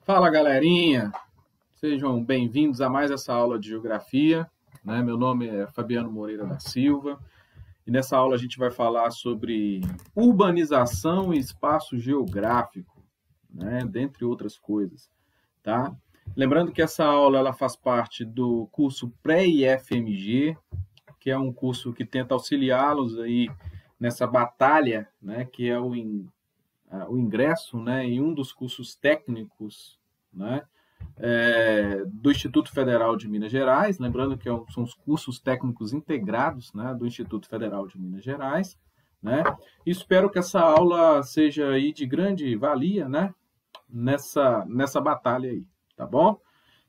Fala, galerinha! Sejam bem-vindos a mais essa aula de geografia, né? Meu nome é Fabiano Moreira da Silva e nessa aula a gente vai falar sobre urbanização e espaço geográfico, né? Dentre outras coisas, tá? Lembrando que essa aula ela faz parte do curso Pré-IFMG, que é um curso que tenta auxiliá-los aí nessa batalha, né? Que é o ingresso, né? Em um dos cursos técnicos, né? Do Instituto Federal de Minas Gerais, lembrando que são os cursos técnicos integrados, né, do Instituto Federal de Minas Gerais, né? E espero que essa aula seja aí de grande valia, né, nessa batalha aí, tá bom?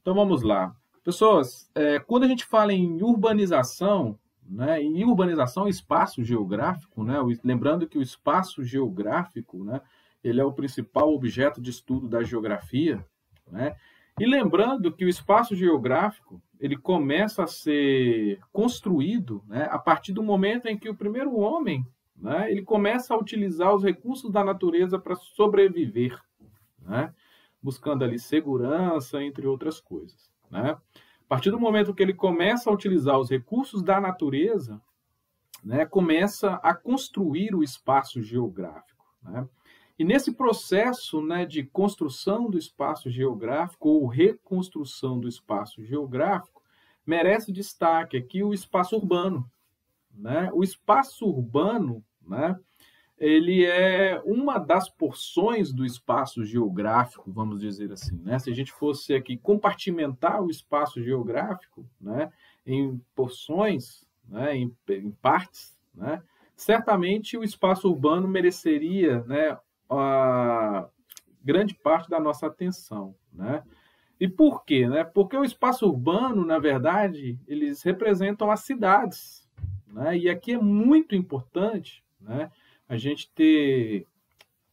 Então vamos lá. Pessoas, quando a gente fala em urbanização, né, em urbanização, espaço geográfico, né, lembrando que o espaço geográfico, né, ele é o principal objeto de estudo da geografia, né? E lembrando que o espaço geográfico ele começa a ser construído, né, a partir do momento em que o primeiro homem, né, ele começa a utilizar os recursos da natureza para sobreviver, né, buscando ali segurança, entre outras coisas, né? A partir do momento que ele começa a utilizar os recursos da natureza, né, começa a construir o espaço geográfico, né? E nesse processo, né, de construção do espaço geográfico ou reconstrução do espaço geográfico, merece destaque aqui o espaço urbano, né? O espaço urbano, né, ele é uma das porções do espaço geográfico, vamos dizer assim, né? Se a gente fosse aqui compartimentar o espaço geográfico, né, em porções, né, em partes, né, certamente o espaço urbano mereceria, né, a grande parte da nossa atenção, né? E por quê, né? Porque o espaço urbano, na verdade, eles representam as cidades, né? E aqui é muito importante, né, a gente ter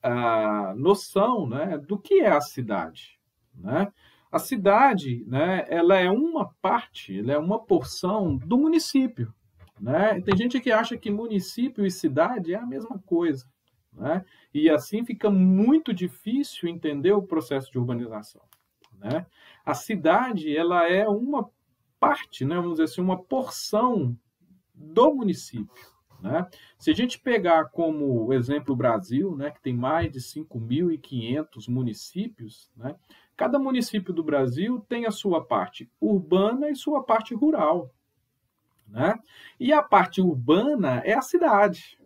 a noção, né, do que é a cidade, né? A cidade, né, ela é uma parte, ela é uma porção do município, né? E tem gente que acha que município e cidade é a mesma coisa, né? E assim fica muito difícil entender o processo de urbanização, né? A cidade, ela é uma parte, né, vamos dizer assim, uma porção do município, né? Se a gente pegar como exemplo o Brasil, né, que tem mais de 5.500 municípios, né, cada município do Brasil tem a sua parte urbana e sua parte rural, né? E a parte urbana é a cidade,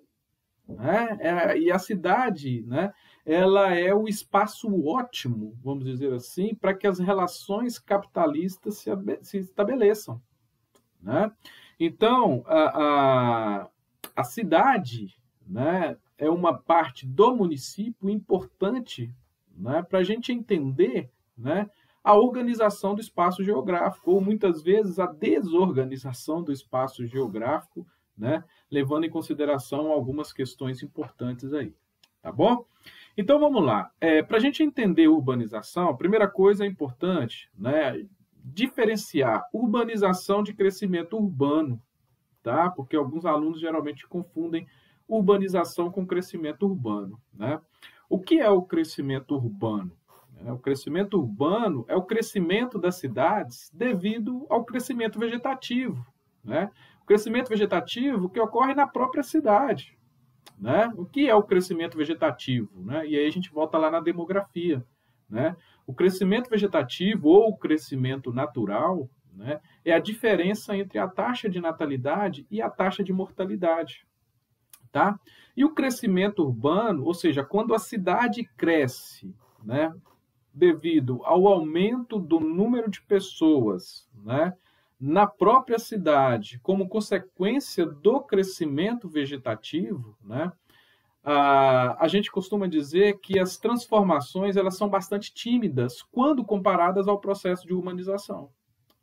né? E a cidade, né, ela é o espaço ótimo, vamos dizer assim, para que as relações capitalistas se estabeleçam, né? Então, a cidade, né, é uma parte do município importante, né, para a gente entender, né, a organização do espaço geográfico, ou muitas vezes a desorganização do espaço geográfico, né, levando em consideração algumas questões importantes aí. Tá bom? Então vamos lá. Para a gente entender urbanização, a primeira coisa é importante, né, diferenciar urbanização de crescimento urbano, tá? Porque alguns alunos geralmente confundem urbanização com crescimento urbano, né? O que é o crescimento urbano? O crescimento urbano é o crescimento das cidades devido ao crescimento vegetativo, né? O crescimento vegetativo que ocorre na própria cidade, né? O que é o crescimento vegetativo, né? E aí a gente volta lá na demografia, né? O crescimento vegetativo ou o crescimento natural, né, é a diferença entre a taxa de natalidade e a taxa de mortalidade, tá? E o crescimento urbano, ou seja, quando a cidade cresce, né, devido ao aumento do número de pessoas, né, na própria cidade, como consequência do crescimento vegetativo, né, a gente costuma dizer que as transformações elas são bastante tímidas quando comparadas ao processo de urbanização,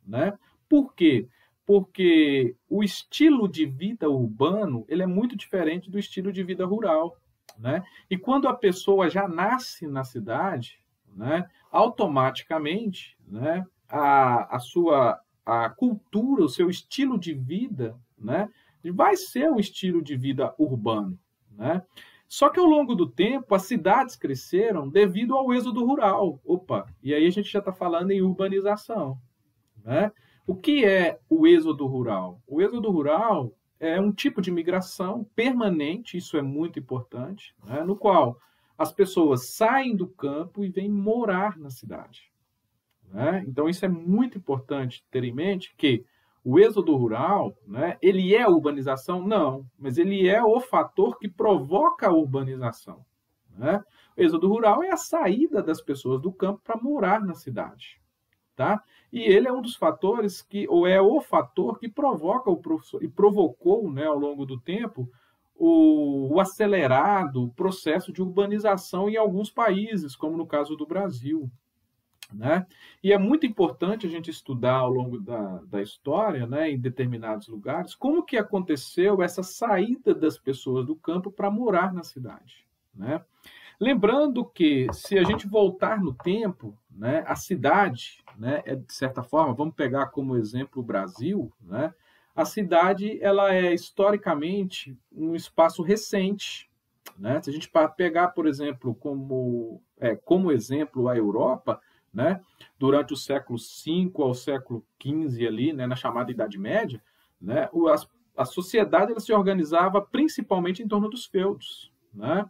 né? Por quê? Porque o estilo de vida urbano ele é muito diferente do estilo de vida rural, né? E quando a pessoa já nasce na cidade, né, automaticamente, né, a cultura, o seu estilo de vida, né, vai ser um estilo de vida urbano, né? Só que ao longo do tempo, as cidades cresceram devido ao êxodo rural. Opa, e aí a gente já está falando em urbanização, né? O que é o êxodo rural? O êxodo rural é um tipo de migração permanente, isso é muito importante, né? No qual as pessoas saem do campo e vêm morar na cidade, né? Então, isso é muito importante ter em mente que o êxodo rural, né, ele é a urbanização? Não, mas ele é o fator que provoca a urbanização, né? O êxodo rural é a saída das pessoas do campo para morar na cidade, tá? E ele é um dos fatores que, ou é o fator que provoca e provocou, né, ao longo do tempo, o acelerado processo de urbanização em alguns países, como no caso do Brasil, né? E é muito importante a gente estudar ao longo da história, né, em determinados lugares, como que aconteceu essa saída das pessoas do campo para morar na cidade, né? Lembrando que, se a gente voltar no tempo, né, a cidade, né, é, de certa forma, vamos pegar como exemplo o Brasil, né, a cidade ela é historicamente um espaço recente, né? Se a gente pegar, por exemplo, como exemplo a Europa, né, durante o século V ao século XV, ali, né, na chamada Idade Média, né, a sociedade ela se organizava principalmente em torno dos feudos, né?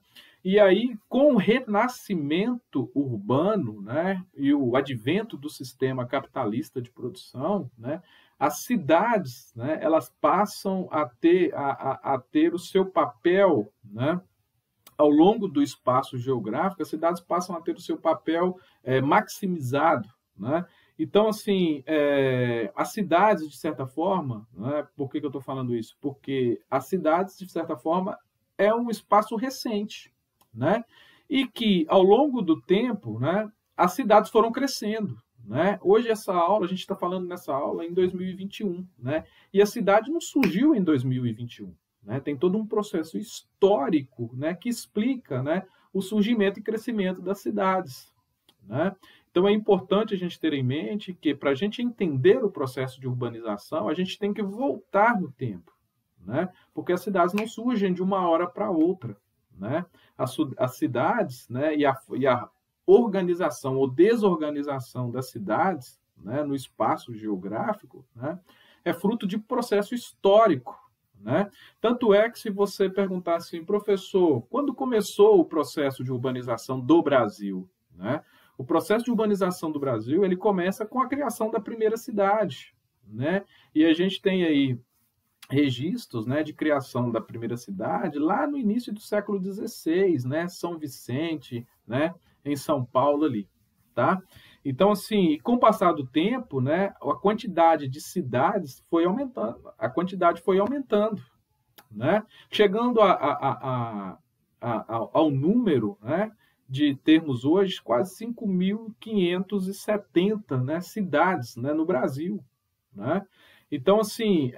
E aí, com o renascimento urbano, né, e o advento do sistema capitalista de produção, né, as cidades, né, elas passam a ter o seu papel, né, ao longo do espaço geográfico, as cidades passam a ter o seu papel maximizado, né? Então, assim, as cidades, de certa forma, né, por que eu estou falando isso? Porque as cidades, de certa forma, é um espaço recente, né? E que, ao longo do tempo, né, as cidades foram crescendo, né? Hoje, a gente está falando nessa aula em 2021, né? E a cidade não surgiu em 2021. Né? Tem todo um processo histórico, né, que explica, né, o surgimento e crescimento das cidades, né? Então, é importante a gente ter em mente que, para a gente entender o processo de urbanização, a gente tem que voltar no tempo, né? Porque as cidades não surgem de uma hora para outra, né? As cidades, né, e a organização ou desorganização das cidades, né, no espaço geográfico, né, é fruto de processo histórico, né? Tanto é que, se você perguntar assim, professor, quando começou o processo de urbanização do Brasil, né? O processo de urbanização do Brasil ele começa com a criação da primeira cidade, né? E a gente tem aí registros, né, de criação da primeira cidade lá no início do século XVI, né? São Vicente, né? Em São Paulo ali, tá? Então, assim, com o passar do tempo, né, a quantidade de cidades foi aumentando, né, chegando ao número, né, de termos hoje quase 5.570, né, cidades, né, no Brasil, né? Então, assim,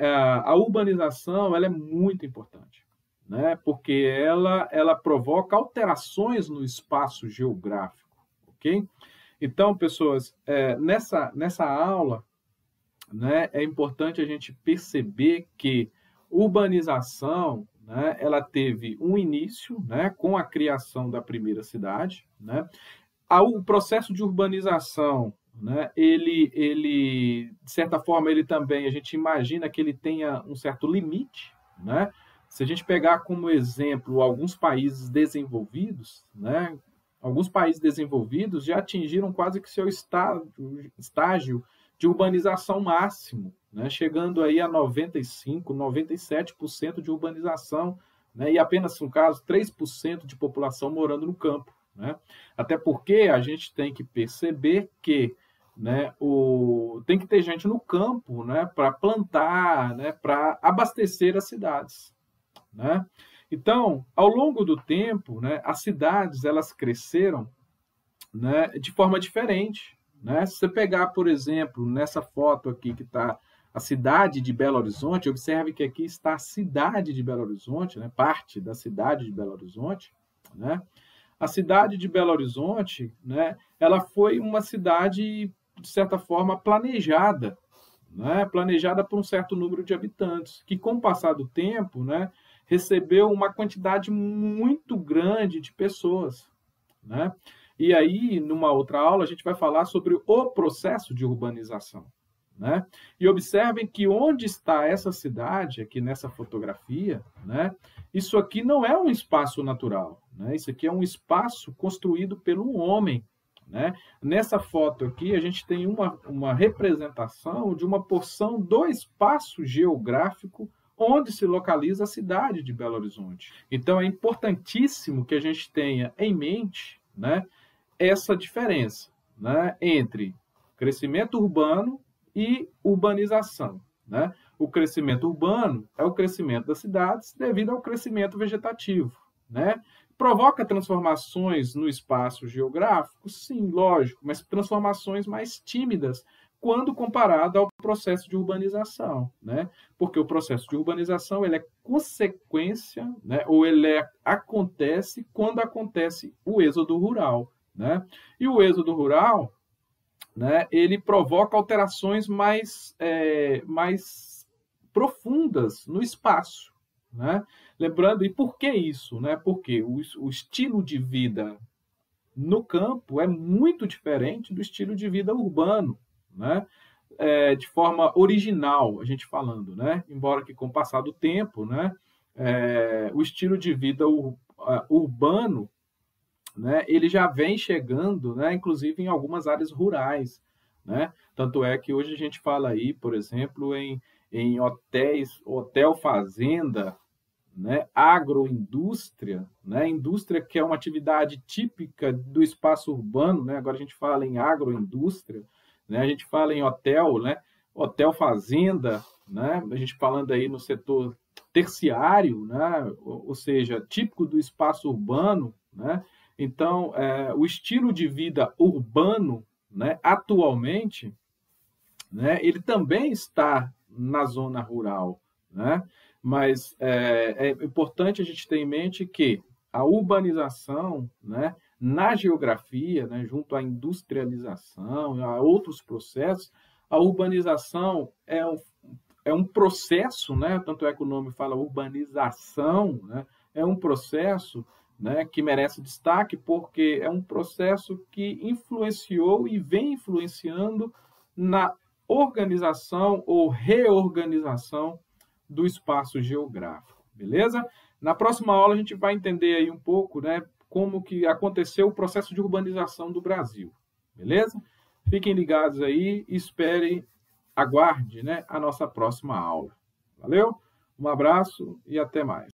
a urbanização ela é muito importante, né, porque ela provoca alterações no espaço geográfico, ok? Então, pessoas, nessa aula, né, é importante a gente perceber que urbanização, né, ela teve um início, né, com a criação da primeira cidade, né? O processo de urbanização, né, ele, de certa forma, ele também, a gente imagina que ele tenha um certo limite, né? Se a gente pegar como exemplo alguns países desenvolvidos, né, alguns países desenvolvidos já atingiram quase que seu estágio de urbanização máximo, né? Chegando aí a 95%, 97% de urbanização, né? E apenas, no caso, 3% de população morando no campo, né? Até porque a gente tem que perceber que, né, tem que ter gente no campo, né, para plantar, né, para abastecer as cidades, né? Então, ao longo do tempo, né, as cidades elas cresceram, né, de forma diferente, né? Se você pegar, por exemplo, nessa foto aqui que está a cidade de Belo Horizonte, observe que aqui está a cidade de Belo Horizonte, né, parte da cidade de Belo Horizonte, né? A cidade de Belo Horizonte, né, ela foi uma cidade, de certa forma, planejada, né? Planejada por um certo número de habitantes, que, com o passar do tempo, né, recebeu uma quantidade muito grande de pessoas, né? E aí, numa outra aula, a gente vai falar sobre o processo de urbanização, né? E observem que onde está essa cidade, aqui nessa fotografia, né? Isso aqui não é um espaço natural, né? Isso aqui é um espaço construído pelo homem, né? Nessa foto aqui, a gente tem uma representação de uma porção do espaço geográfico onde se localiza a cidade de Belo Horizonte. Então, é importantíssimo que a gente tenha em mente, né, essa diferença, né, entre crescimento urbano e urbanização, né? O crescimento urbano é o crescimento das cidades devido ao crescimento vegetativo, né? Provoca transformações no espaço geográfico? Sim, lógico, mas transformações mais tímidas quando comparado ao processo de urbanização, né? Porque o processo de urbanização ele é consequência, né? Ou acontece quando acontece o êxodo rural, né? E o êxodo rural, né, ele provoca alterações mais profundas no espaço, né? Lembrando, e por que isso? Né? Porque o estilo de vida no campo é muito diferente do estilo de vida urbano, né? De forma original, a gente falando, né? Embora que com o passar do tempo, né, o estilo de vida urbano, né, ele já vem chegando, né, inclusive em algumas áreas rurais, né? Tanto é que hoje a gente fala aí, por exemplo, em hotéis, hotel fazenda, né, agroindústria, né, indústria que é uma atividade típica do espaço urbano, né? Agora a gente fala em agroindústria, né? A gente fala em hotel, né, hotel fazenda, né? A gente falando aí no setor terciário, né? Ou seja, típico do espaço urbano, né? Então, o estilo de vida urbano, né, atualmente, né, ele também está na zona rural, né? Mas é importante a gente ter em mente que a urbanização, né, na geografia, né, junto à industrialização, a outros processos, a urbanização é um processo, né? Tanto é que o nome fala urbanização, né? É um processo, né, que merece destaque porque é um processo que influenciou e vem influenciando na organização ou reorganização do espaço geográfico, beleza? Na próxima aula a gente vai entender aí um pouco, né, como que aconteceu o processo de urbanização do Brasil, beleza? Fiquem ligados aí, esperem, aguarde, né, a nossa próxima aula. Valeu? Um abraço e até mais.